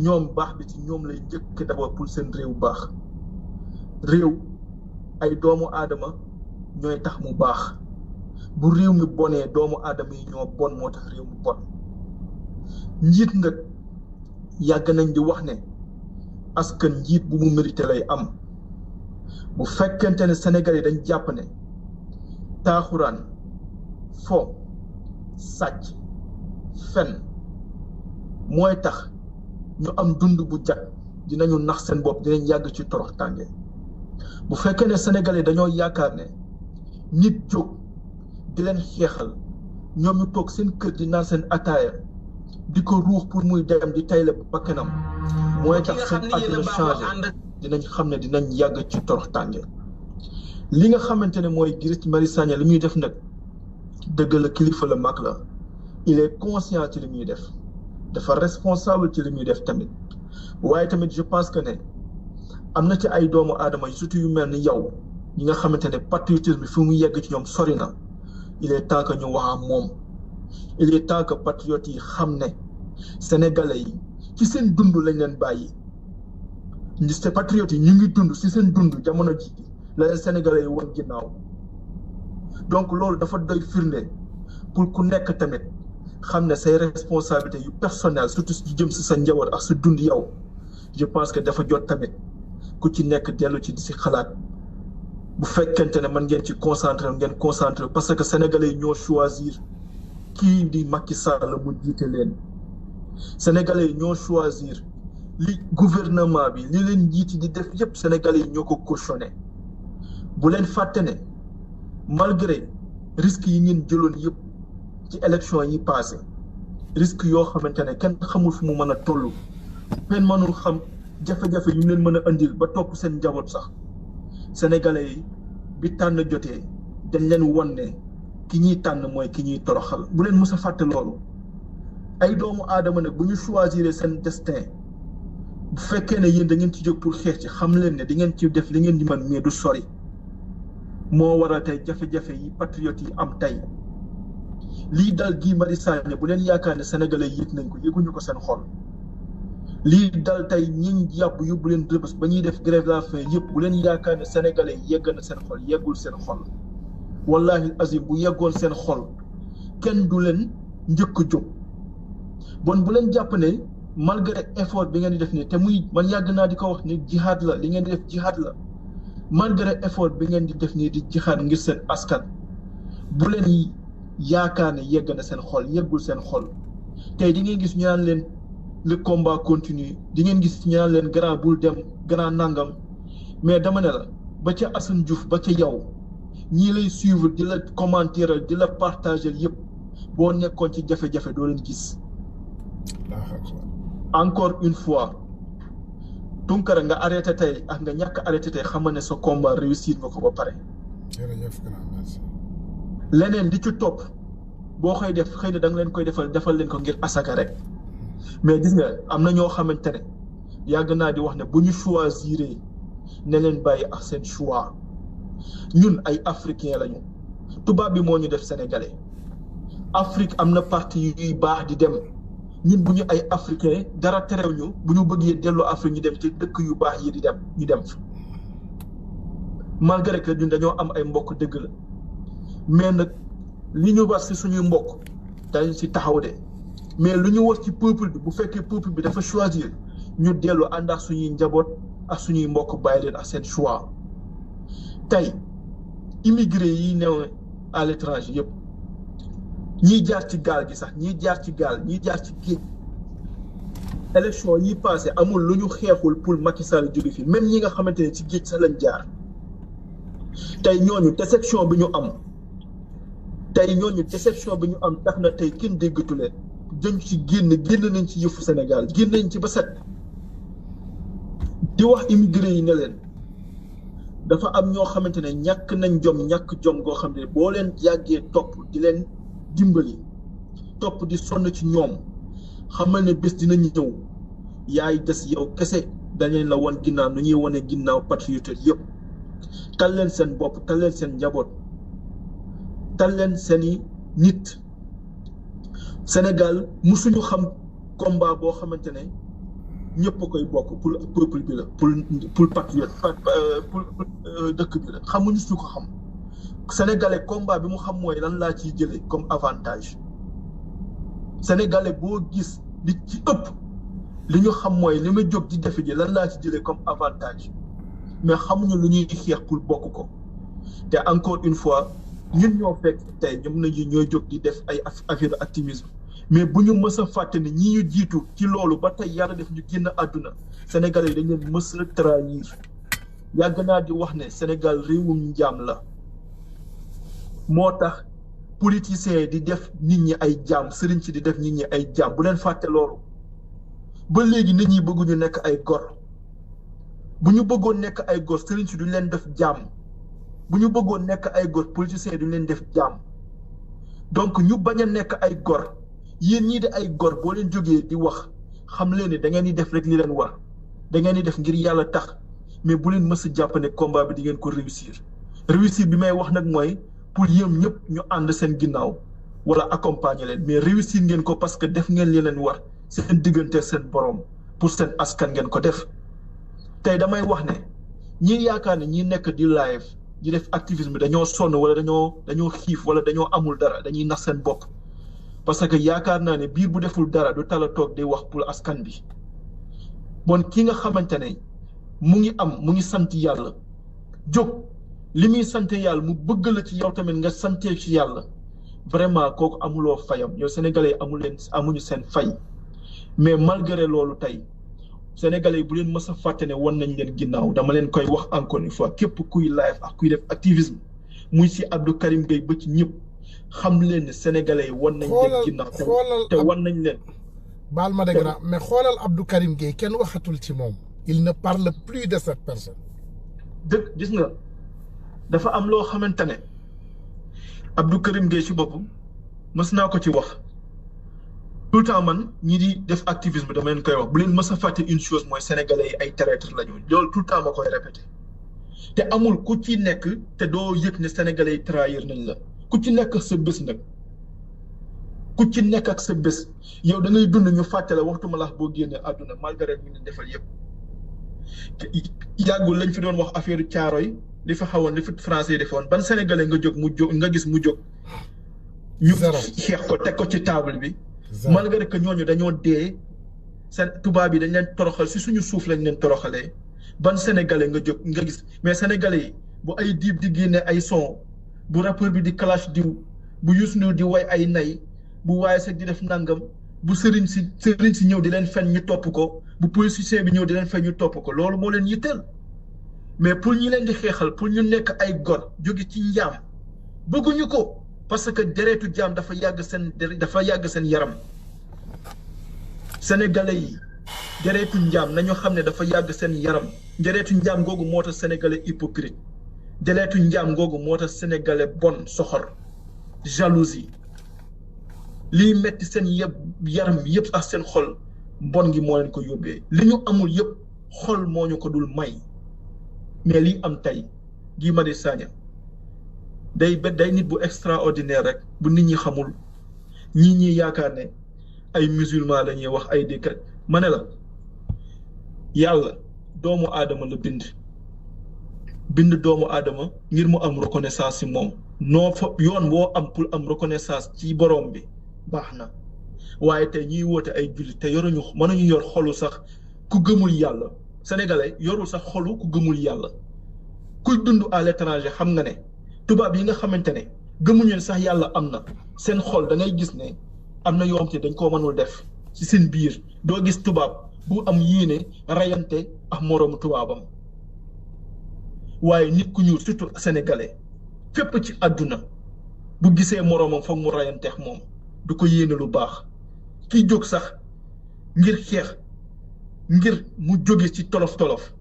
ñoom baax bi ci ñoom lay njëkk d'abord pour seen réew baax réew ay doomu aadama ñooy tax mu baax bu réew mi bonee doomu aadama yi ñoo bon moo tax réew mi bon njiit nga yàgg nañ di wax ne askan njiit bu mu mérité lay am bu fekkente ne Sénégal yi dañ jàpp ne taaxuraan fo sàcc fen mooy tax ñu am dund bu jag dinañu nax seen bopp dinañ yàgg ci torox tànge bu fekkee ne Sénégalais dañoo yaakaar ne nit jóg di leen xeexal ñoom ñu toog seen kër di naan seen ataaya di ko ruux pour muy dem di tayle bakkanam mooy tax seen àdduna changé dinañ xam ne dinañ yàgg ci torox tànge li nga xamante ne mooy Guy Marius Sagna li muy def nag dëgg la kilifa la mag la il est conscient ci li muy def dafa responsable ci li muy def tamit waaye tamit je pense que ne am na ci ay doomu aadama yi surtout yu mel ni yow ñi nga xamante ne patriotisme bi fi mu yegg ci ñoom sori na il est temps que ñu wax ak moom il est temps que patriotes yi xam ne sénégalais yi ci seen dund lañ leen bàyyi te patriotes yi ñu ngi dund ci seen dund jamono ji la leen sénégalais yi woon ginnaaw donc loolu dafa doy firnde pour ku nekk tamit xam ne say responsabilités yu personnelles surtout su jëm si sa njaboot ak sa dund yow je pense que dafa jot tamit ku ci nekk dellu ci di si xalaat bu fekkente ne man ngeen ci ngeen concentré parce que sénégalais yi ñoo choisir kii di Macky Sall mu jiite leen sénégalais yi ñoo choisir li gouvernement bi li leen jiiti di def yépp sénégalais yi ñoo ko cautionné bu leen fàtte ne malgré risques yi ngeen jëloon yépp ci élection yi passé risque yoo xamante ne kenn xamul fu mu mën a toll kenn mënul xam jafe-jafe yu leen mën a andil ba topp seen njaboot sax sénégalais yi bi tànn jotee dañ leen won ne ki ñuy tànn mooy ki ñuy toroxal bu leen mës a fàtte loolu ay doomu aadama nag bu ñu choisir seen destin bu fekkee ne yéen da ngeen ci jóg pour xeex ci xam leen ne di ngeen ci def li ngeen di mën mais du sori moo waral tey jafe-jafe yi patriotes yi am tey lii dal Guy Marius Sagna bu leen yaakaar ne sénégalais yëg nañ ko yëguñu ko seen xol lii dal tey ñi yàpp yóbbu leen rëbës ba ñuy def grève la faim yëpp bu leen yaakaar ne sénégalais yegg na seen xol yeggul seen xol wallahi azim bu yeggoon seen xol kenn du leen njëkk a jóg bon bu leen jàpp ne malgré effort bi ngeen di def nii te muy man yàgg naa di ko wax ni jihaad la li ngeen di def jihaad la malgré effort bi ngeen di def nii di jihaad ngir seen askan bu leen yaakaar ne yegg na seen xol yeggul seen xol tey di ngeen gis ñu naan leen le combat continue di ngeen gis ñu naan leen grand bul dem grand nangam mais dama ne la ba ca Assane Diouf ba ca yow ñii lay suivre di la commenter di la partager yëpp boo nekkoon ci jafe-jafe doo leen gis. encore une fois Tunkara nga arrêté tey ak nga ñàkk arrêté tey xam ne sa combat réussir nga ko ba pare. jërëjëf merci. leneen di ci topp boo koy def xëy na da nga leen koy defal leen ko ngir asaka rek mais gis nga am na ñoo xamante ne yàgg naa di wax ne bu ñu choisir ne leen bàyyi ak seen choix ñun ay africain lañu tubaab bi moo ñu def sénégalais Afrique am na parti yuy baax di dem ñun bu ñu ay africain dara terew ñu bu ñu bëggee delloo Afrique ñu dem ci dëkk yu baax yi di dem ñu dem fa malgré que ñun dañoo am ay mbokk dëgg la mais nag li ñu war si suñuy mbokk dañ si taxaw de mais lu ñu war ci peuple bi bu fekkee peuple bi dafa choisir ñu dellu ànd ak suñuy njaboot ak suñuy mbokk bàyyi leen ak seen choix tey immigré yi new à l'étranger yëpp ñiy jaar ci gaal gi sax ñiy jaar ci gaal ñiy jaar ci géej élection yi passé amul lu ñu xeexul pour Macky Sall jóge fi même ñi nga xamante ne ci géej sax lañ jaar tey ñooñu déception bi ñu am tax na tey kenn déggatu leen jëm ci génn nañ ci yëfu Sénégal génn nañ ci ba set di wax immigré yi ne leen dafa am ñoo xamante ne ñàkk nañ ñàkk jom goo xam ne boo leen yàggee topp di leen dimbali topp di sonn ci ñoom xamal ne bés dina ñëw yaay des yow kese dañu la won ginnaaw nu ñuy wane ginnaaw patriote yëpp tal leen seen bopp tal leen seen njaboot tal leen seeni nit Sénégal musuñu xam combat boo xamante ne ñëpp a koy bokk pour peuple bi la pour patriote pour dëkk bi la xamuñu su ko xam sénégalais combat bi mu xam mooy lan laa ciy jëlee comme avantage sénégalais boo gis li ci ëpp li ñu xam mooy li ma jóg di defe ji lan laa ci jëlee comme avantage mais xamuñu lu ñuy xeex pour bokk ko te encore une fois ñun ñoo fekk tey ñoom nañu ñooy jóg di def ay affaire activisme mais bu ñu mës a fàtte ne ñi ñu jiitu ci loolu ba tey yàlla def ñu génn àdduna sénégalais yi dañ leen mës a trahir yàgg naa di wax ne Sénégal réewum njaam la moo tax politiciens di def nit ñi ay jaam sëriñ si di def nit ñi ay jaam bu leen fàtte loolu ba léegi nit ñi bëgguñu nekk ay gor bu ñu bëggoon nekk ay gor sëriñ si duñ leen def jaam bu ñu bëggoon nekk ay gor politiciens duñ leen def jaam donc ñu bañ a nekk ay gor yéen ñii di ay gor boo leen jógee di wax xam leen ne da ngeen di def rek li leen war da ngeen di def ngir yàlla tax mais bu leen mës a jàpp ne combat bi di ngeen ko réussir bi may wax nag mooy pour yéen ñëpp ñu ànd seen ginnaaw wala accompagner leen mais réussir ngeen ko parce que def ngeen li leen war seen diggante seen borom pour seen askan ngeen ko def tey damay wax ne ñi yaakaar ne ñi nekk di live di def activisme dañoo sonn wala dañoo xiif wala dañoo amul dara dañuy nax seen bopp parce que yaakaar naa ne biir bu deful dara du tala toog di wax pour askan bi bon ki nga xamante ne mu ngi sant yàlla jóg li muy sant yàlla mu bëgg la ci yow tamit nga santee ci yàlla vraiment kooku amuloo fayam yow sénégalais amuñu seen fay mais malgré loolu tey sénégalais bu leen mës a fàtte ne wan nañ leen ginnaaw dama leen koy wax encore une fois képp kuy live ak kuy def activisme muy si Abdou Karim Gueye ba ci ñëpp xam leen ne sénégalais yi wan nañ leen ginnaaw te wan nañ leen baal ma dégg naa mais xoolal Abdou Karim Gueye kenn waxatul ci moom il ne parle plus de cette personne dëgg gis nga dafa am loo xamante ne Abdou Karim Gueye ci boppam mës naa ko ci wax tout le temps man ñi di def activisme dama leen koy wax bu leen mës a fàtte une chose mooy sénégalais yi ay traître lañu loolu tout le temps ma koy répété te amul ku ci nekk te doo yëg ne sénégalais yi trahir nañ la ku ci nekk sa bés nag ku ci nekk ak sa bés yow da ngay dund ñu fàtte la waxtu ma laax boo génnee àdduna malgré ñu ne defal yëpp yàggul lañ fi doon wax affaire caaro yi li fi xawoon li fi français yi defoon ban sénégalais nga jóg nga gis mu jóg ñu xeex ko teg ko ci table bi malgré que ñooñu dañoo dee seen tubaab yi dañ leen toroxal si suñu suuf lañ leen toroxalee ban sénégalais nga jóg nga gis mais sénégalais yi bu ay diib di génne ay son bu rappeur bi di clash diw bu Youssou Ndour di way ay nay bu waaye sax di def nangam bu sëriñ si ñëw di leen fen ñu topp ko bu politicien bi ñëw di leen fen ñu topp ko loolu moo leen yitteel mais pour ñi leen di xeexal pour ñu nekk ay gor jóge ci njaam bëgguñu ko parce que deretu jaam dafa yàgg seen yaram sénégalais yi deretu njaam nañu xam ne dafa yàgg seen yaram deretu njaam googu moo tax sénégalais hypocrite deretu njaam googu moo tax sénégalais bon soxor jalousie liy metti seen yaram yëpp ak seen xol bon gi moo leen ko yóbbee li ñu amul yëpp xol moo ñu ko dul may mais lii am tey Guy Marius Sagna day nit bu extraordinaire rek bu nit ñi xamul ñi yaakaar ne ay musulman la ñuy wax ay décret ma ne la yàlla doomu aadama la bind doomu aadama ngir mu am reconnaissance ci moom noo fa yoon woo am pour am reconnaissance ci borom bi baax na waaye tey ñuy woote ay jullit te mënuñu yor xolu sax ku gëmul yàlla sénégalais yorul sax xolu ku gëmul yàlla kuy dund à l'étranger xam nga ne tubaab yi nga xamante ne gëmuñu sax yàlla am na seen xol da ngay gis ne am na yoo xam te dañ koo mënul def ci seen biir doo gis tubaab bu am yéene rayante ak moroomu tubaabam waaye nit ku ñuul surtout sénégalais fépp ci àdduna bu gisee moroomam foog mu rayanteex moom du ko yéene lu baax kiy jóg sax ngir xeex ngir mu jóge ci tolof-tolof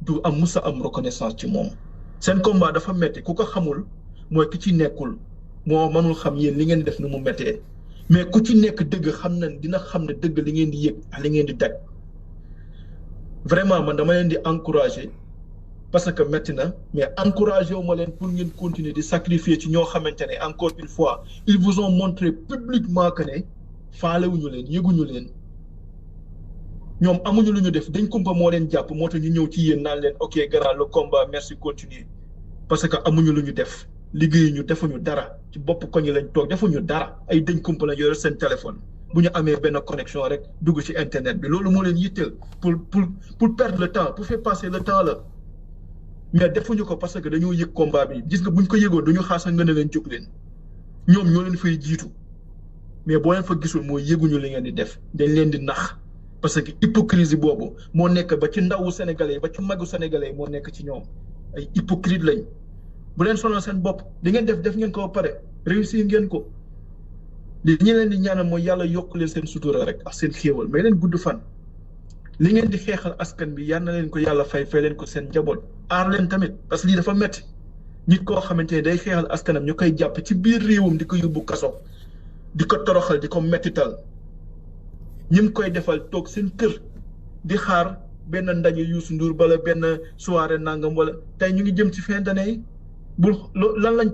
du am musa am reconnaissance ci moom seen combat dafa metti ku ko xamul mooy ki ci nekkul moo mënul xam yéen li ngeen def ni mu mettee mais ku ci nekk dëgg xam na dina xam ne dëgg li ngeen di yëg ak li ngeen di daj vraiment man dama leen di encourager parce que metti na mais encourager wu ma leen pour ngeen continuer di sacrifier ci ñoo xamante ne encore une fois ils vous ont montré publiquement que ne faalewuñu leen yëguñu leen ñoom amuñu lu ñu def dañ kumpa moo leen jàpp moo tax ñu ñëw ci yéen naan leen ok grand le combat merci continuer parce que amuñu lu ñu def liggéeyuñu defuñu dara ci bopp koñ lañ toog defuñu dara ay dañ kumpa la yore seen téléphone bu ñu amee benn connexion rek dugg ci internet bi loolu moo leen yitteel pour perdre le temps pour faire passer le temps là mais defuñu ko parce que dañoo yëg combat bi gis nga buñ ko yëgoon duñu xaasa nga ne leen jóg leen ñoom ñoo leen fay jiitu mais boo leen fa gisul mooy yëguñu li ngeen di def dañ leen di nax parce que hypocrisie boobu moo nekk ba ci ndawu sénégalais ba ci magu sénégalais moo nekk ci ñoom ay hypocrite lañ bu leen sonal seen bopp di ngeen def ngeen ko ba pare réussir ngeen ko li ñu leen di ñaanal mooy yàlla yokk leen seen sutura rek ak seen xéewal mais leen gudd fan li ngeen di xeexal askan bi yal na leen ko yàlla fay leen ko seen njaboot aar leen tamit parce que lii dafa métti nit koo xamante ne day xeexal askanam ñu koy jàpp ci biir réewam di ko yóbbu kaso di ko toroxal di ko mettital ñi ngi koy defal toog seen kër di xaar benn ndaje Youssou Ndour bala benn soirée nangam wala tey ñu ngi jëm ci fin d'année yi bul lan lañ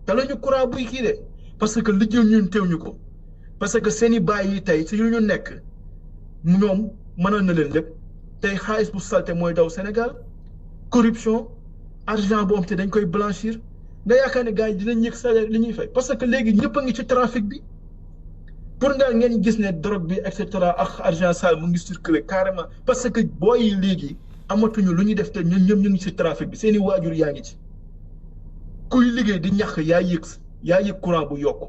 taluñu courant buy kii de parce que li jël ñun teew ñu ko parce que seen i baay yi tey si ñu nekk ñoom mënoon na leen lépp tey xaalis bu salte mooy daw Sénégal corruption argent boo xam te dañ koy blanchir nga yaakaar ne gars yi dinañ yëg salaire li ñuy fay parce que léegi ñëpp a ngi ci trafic bi pour nga ngeen gis ne drogue bi et cetera ak argent sale mu ngi circuler carrément parce que booy yi léegi amatuñu lu ñuy def te ñun ñëpp ñu ngi ci trafic bi seen i waajur yaa ngi ci kuy liggéey di ñax yaa yëg courant bu yokk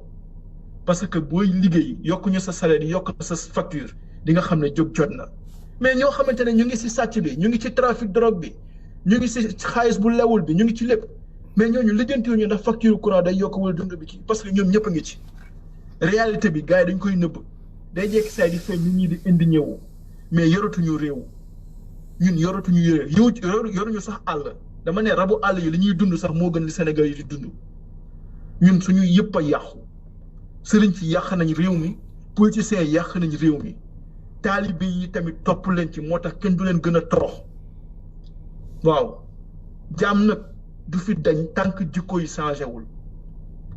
parce que booy liggéey yokkuñu sa salaire yi yokk sa facture di nga xam ne jóg jot na mais ñoo xamante ne ñu ngi ci sàcc bi ñu ngi ci trafic drogue bi ñu ngi ci xaalis bu lewul bi ñu ngi ci lépp mais ñooñu lijjantiwuñu ndax facture courant day yokk wala dund bi kii parce que ñoom ñëpp a ngi ci réalité bi gars yi dañ koy nëbb day jekki saay di feeñ nit ñi di indi ñëwu mais yoratuñu réew ñun yoratuñu yoruñu sax àll dama ne rabu àll yi li ñuy dund sax moo gën li Sénégal yi di dund ñun suñu yëpp a yàqu sëriñ ci yàq nañ réew mi politiciens yàq nañ réew mi taalibe yi tamit topp leen ci moo tax kenn du leen gën a torox waaw jaam nag du fi dañ tànk jikko yi changé wul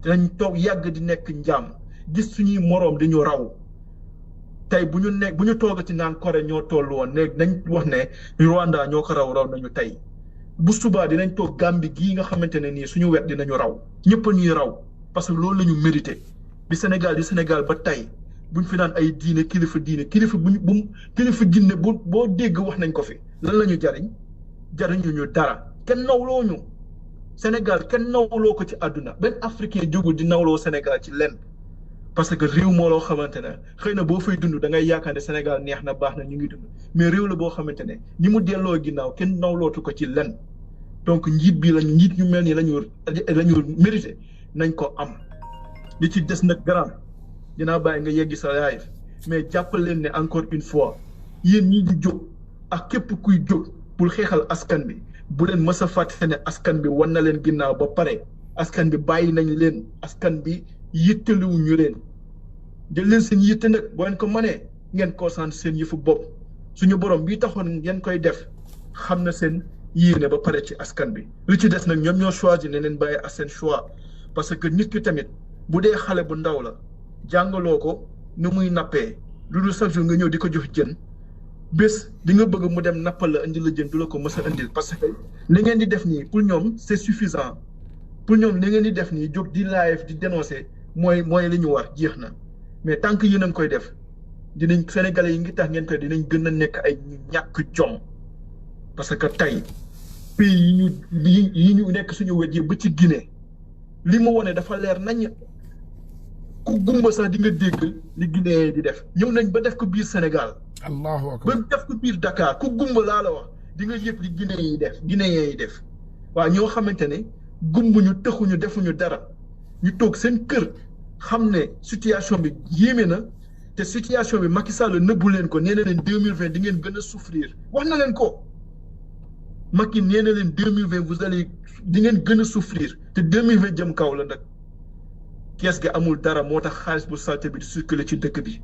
dinañ toog yàgg di nekk njaam gis suñuy moroom di ñu raw tey bu ñu toogati naan Corée ñoo toll woon ne nañ wax ne Rwanda ñoo ko raw nañu tey bu subaa dinañ toog Gambie gii nga xamante ne nii suñu wet dinañu raw ñëpp a ñuy raw parce que loolu la ñu mérité di Sénégal ba tey buñ fi naan ay kilifa kilifa ginne boo dégg wax nañ ko fi lan la ñu jariñu ñu dara kenn nawloo ñu Sénégal kenn nawloo ko ci àdduna benn africain jógul di nawloo Sénégal ci lenn parce que réew moo loo xamante ne xëy na boo fay dund da ngay yaakaar ne Sénégal neex na baax na ñu ngi dund mais réew la boo xamante ne ñi mu delloo ginnaaw kenn nawlootu ko ci lenn donc njiit bi lañ njiit ñu mel ni lañu mérité nañ ko am li ci des nag grand dinaa bàyyi nga yeggi sa live mais jàppal leen ne encore une fois yéen ñii di jóg ak képp kuy jóg pour xeexal askan bi bu leen mës a fàtte ne askan bi wan na leen ginnaaw ba pare askan bi bàyyi nañ leen askan bi yittaliwuñu leen jël leen seen yitte nag boo leen ko mënee ngeen concentré seen yëfu bopp suñu borom bii taxoon ngeen koy def xam na seen yéene ba pare ci askan bi li ci des nag ñoom ñoo choisir ne leen bàyyi ak seen choix parce que nit ki tamit bu dee xale bu ndaw la jàngaloo ko nu muy nappee lu dul chaque jour nga ñëw di ko jox jën bés di nga bëgg mu dem nappal la indi la jën du la ko mës a indil parce que li ngeen di def nii pour ñoom c'est suffisant pour ñoom li ngeen di def nii jóg di live di dénoncer mooy li ñu war jeex na mais tant que yéen a ngi koy def dinañ Sénégalais yi ngi tax ngeen koy dinañ gën a nekk ay ñàkk jom parce que tey pays yi ñu nekk suñu wet yi ba ci Guinée li mu wone dafa leer nañ ku gumba sax di nga dégg li Guinée di def ñëw nañ ba def ko biir Sénégal allahu akbar ba def ko biir Dakar ku gumba laa la wax di nga yëg li Guinée yi def waaw ñoo xamante ne gumbuñu tëxuñu defuñu dara ñu toog seen kër xam ne situation bi yéeme na te situation bi Macky Sall nëbbu leen ko nee na leen 2020 di ngeen gën a souffrir wax na leen ko Macky nee na leen 2020 vous allez di ngeen gën a souffrir te 2020 jëm kaw la nag kees gi amul dara moo tax xaalis bu salte bi di circuler ci dëkk bi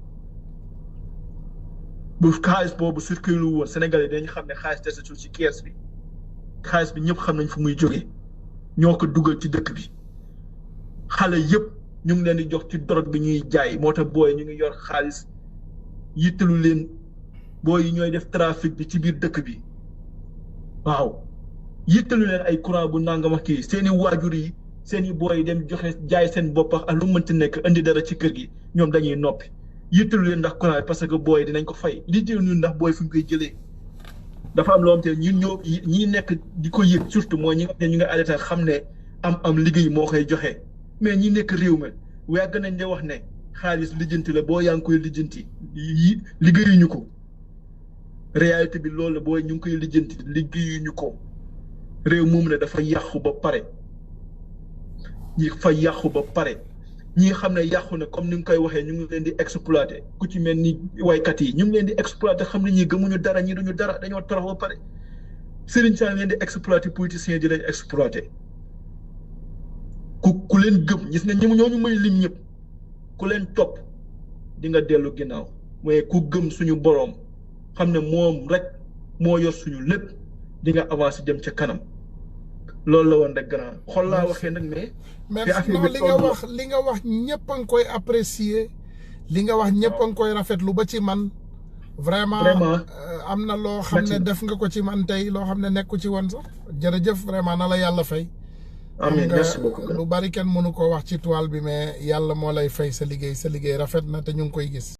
bu xaalis boobu circuler woon Sénégalais dañu xam ne xaalis desatul ci kees bi xaalis bi ñëpp xam nañ fu muy jógee ñoo ko dugal ci dëkk bi xale yëpp ñu ngi leen di jox ci drogue bi ñuy jaay moo tax booy ñu ngi yor xaalis yittalu leen booy yi ñooy def trafic bi ci biir dëkk bi waaw yittalu leen ay courant bu nangam ak kii seeni waajur yi seeni booy yi dem joxe jaay seen bopp ak lu mënti nekk indi dara ci kër gi ñoom dañuy noppi yittalu leen ndax courant bi parce que booy yi dinañ ko fay li jël ñun ndax booy fu ñu koy jëlee dafa am loo xam te ñun ñoo ñi nekk di ko yëg surtout mooy ñi nga xam ne ñu nga arrêté xam ne am liggéey moo koy joxe mais ñi nekk réew mi yàgg nañ de wax ne xaalis lijjanti la boo yaa ngi koy lijjanti liggéeyuñu ko réalité bi loolu la booy ñu ngi koy lijjanti liggéeyuñu ko réew moom ne dafa yàqu ba pare ñi fa yàqu ba pare ñi xam ne yàqu na comme ni nga koy waxee ñu ngi leen di exploité ku ci mel ni waykat yi ñu ngi leen di exploité xam ne ñii gëmuñu dara ñi duñu dara dañoo torox ba pare Serigne Sall leen di exploité politiciens di leen exploité ku leen gëm gis nga ñooñu may lim ñëpp ku leen topp di nga dellu ginnaaw mooy ku gëm suñu boroom xam ne moom rek moo yor suñu lépp di nga avancé dem ca kanam loolu la woon rek grand xol laa waxee nag mais non li nga wax ñëpp a ngi koy apprécier li nga wax ñëpp a ngi koy rafetlu ba ci man vraiment am na loo xam ne def nga ko ci man tey loo xam ne nekku ci woon sax jërëjëf vraiment na la yàlla fay amiin merci beaucoup lu bari kenn mënu ko wax ci toile bi mais yàlla moo lay fay sa liggéey rafet na te ñu ngi koy gis